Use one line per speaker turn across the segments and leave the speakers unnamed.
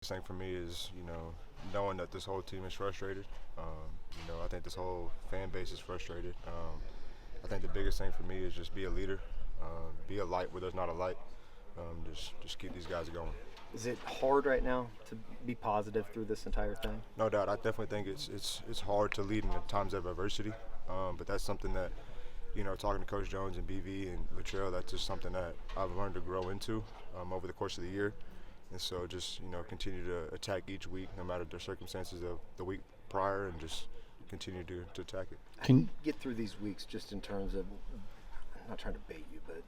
biggest thing for me is, knowing that this whole team is frustrated. I think this whole fan base is frustrated. I think the biggest thing for me is just be a leader, be a light where there's not a light. Just keep these guys going.
Is it hard right now to be positive through this entire thing?
No doubt, I definitely think it's hard to lead in the times of adversity, but that's something that talking to Coach Jones and BV and Latrell, that's just something that I've learned to grow into over the course of the year. And so just, continue to attack each week, no matter the circumstances of the week prior, and just continue to attack it.
How do you get through these weeks just in terms of, I'm not trying to bait you, but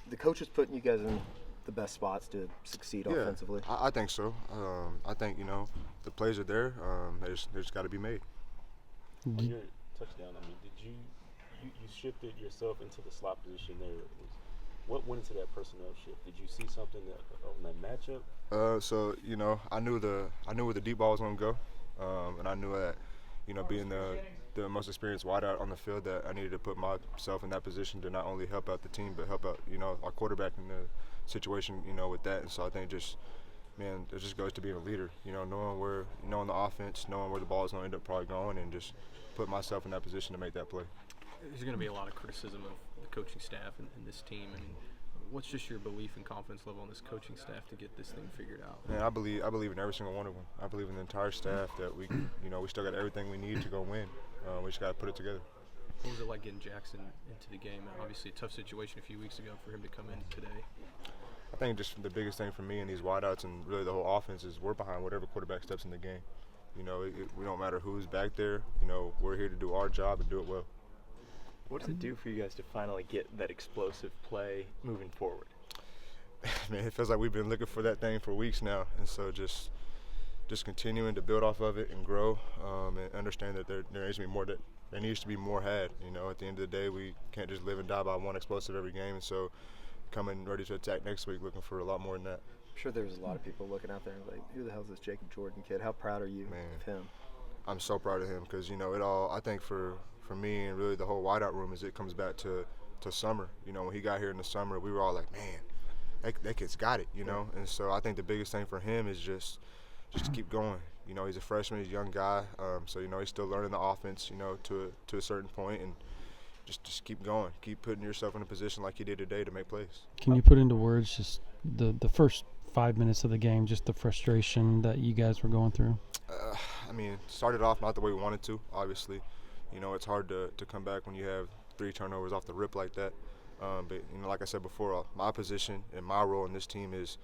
the coach is putting you guys in the best spots to succeed offensively?
I think so. I think, the plays are there. They just got to be made.
On your touchdown, did you shifted yourself into the slot position there? What went into that personnel shift? Did you see something on that matchup?
So I knew where the deep ball was gonna go, and I knew that being the most experienced wideout on the field, that I needed to put myself in that position to not only help out the team but help out our quarterback in the situation with that. And so I think it just goes to being a leader, knowing where knowing the offense, knowing where the ball is gonna end up probably going, and just put myself in that position to make that play.
There's going to be a lot of criticism of the coaching staff and this team. I mean, what's just your belief and confidence level on this coaching staff to get this thing figured out?
Man, I believe in every single one of them. I believe in the entire staff that we still got everything we need to go win. We just got to put it together.
What was it like getting Jackson into the game? Obviously, a tough situation a few weeks ago for him to come in today.
I think just the biggest thing for me in these wideouts and really the whole offense is we're behind whatever quarterback steps in the game. We don't matter who's back there. We're here to do our job and do it well.
What does it do for you guys to finally get that explosive play moving forward?
Man, it feels like we've been looking for that thing for weeks now, and so just continuing to build off of it and grow, and understand that there needs to be more had. At the end of the day, we can't just live and die by one explosive every game, and so coming ready to attack next week, looking for a lot more than that.
I'm sure there's a lot of people looking out there and like, who the hell is this Jacob Jordan kid? How proud are you of him?
I'm so proud of him because it all. I think for me and really the whole wideout room is it comes back to summer. When he got here in the summer, we were all like, man, that kid's got it. And so I think the biggest thing for him is just to keep going. He's a freshman, he's a young guy, so he's still learning the offense. To a certain point, and just keep going, keep putting yourself in a position like you did today to make plays.
Can you put into words just the first 5 minutes of the game, just the frustration that you guys were going through?
Started off not the way we wanted to, obviously. It's hard to come back when you have 3 turnovers off the rip like that. But like I said before, my position and my role in this team is,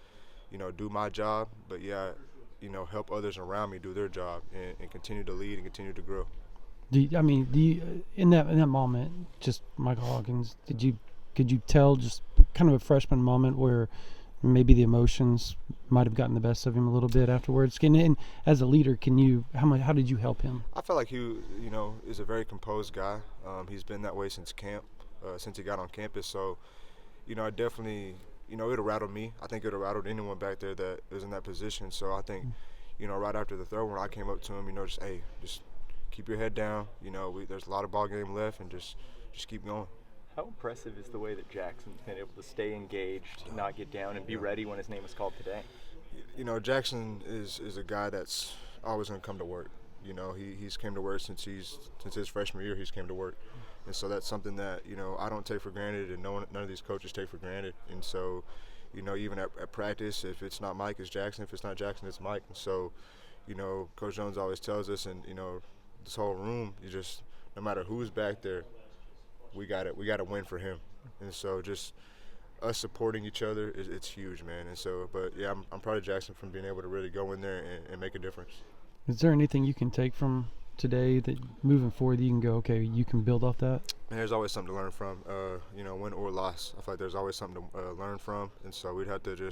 do my job, but help others around me do their job and continue to lead and continue to grow.
Do you in that moment, just Michael Hawkins, could you tell just kind of a freshman moment where maybe the emotions might have gotten the best of him a little bit afterwards? And as a leader, how did you help him?
I felt like he, is a very composed guy. He's been that way since camp, since he got on campus. So, I definitely, it'll rattle me. I think it'll rattle anyone back there that is in that position. So I think, right after the third one, I came up to him, just keep your head down. There's a lot of ball game left, and just keep going.
How impressive is the way that Jackson's been able to stay engaged, not get down, and be ready when his name is called today?
Jackson is a guy that's always going to come to work. He's came to work since his freshman year. He's came to work, and so that's something that I don't take for granted, and none of these coaches take for granted. And so, even at practice, if it's not Mike, it's Jackson. If it's not Jackson, it's Mike. And so, Coach Jones always tells us, and this whole room, no matter who's back there, we got to win for him. And so just us supporting each other, it's huge, man. And so, but yeah, I'm proud of Jackson from being able to really go in there and make a difference.
Is there anything you can take from today that moving forward you can go, okay, you can build off that?
And there's always something to learn from, win or loss. I feel like there's always something to learn from. And so we'd have to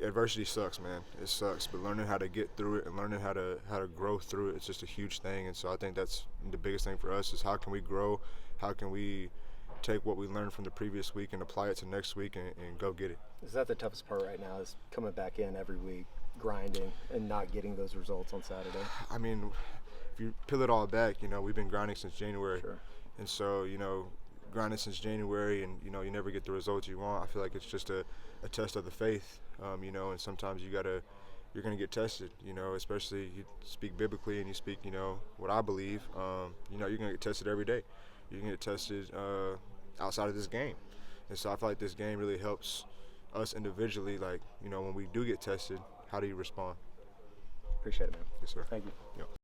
adversity sucks, man. It sucks, but learning how to get through it and learning how to grow through it, it's just a huge thing. And so I think that's the biggest thing for us is how can we grow, how can we take what we learned from the previous week and apply it to next week and go get it.
Is that the toughest part right now, is coming back in every week, grinding, and not getting those results on Saturday?
If you peel it all back, we've been grinding since January.
Sure.
And so, grinding since January and, you never get the results you want. I feel like it's just a test of the faith, and sometimes you got to you're going to get tested, you know, especially you speak biblically and you speak, you know, what I believe, you know, you're going to get tested every day. You're going to get tested outside of this game. And so I feel like this game really helps us individually, like, you know, when we do get tested, how do you respond?
Appreciate it, man.
Yes, sir.
Thank you.
Yep.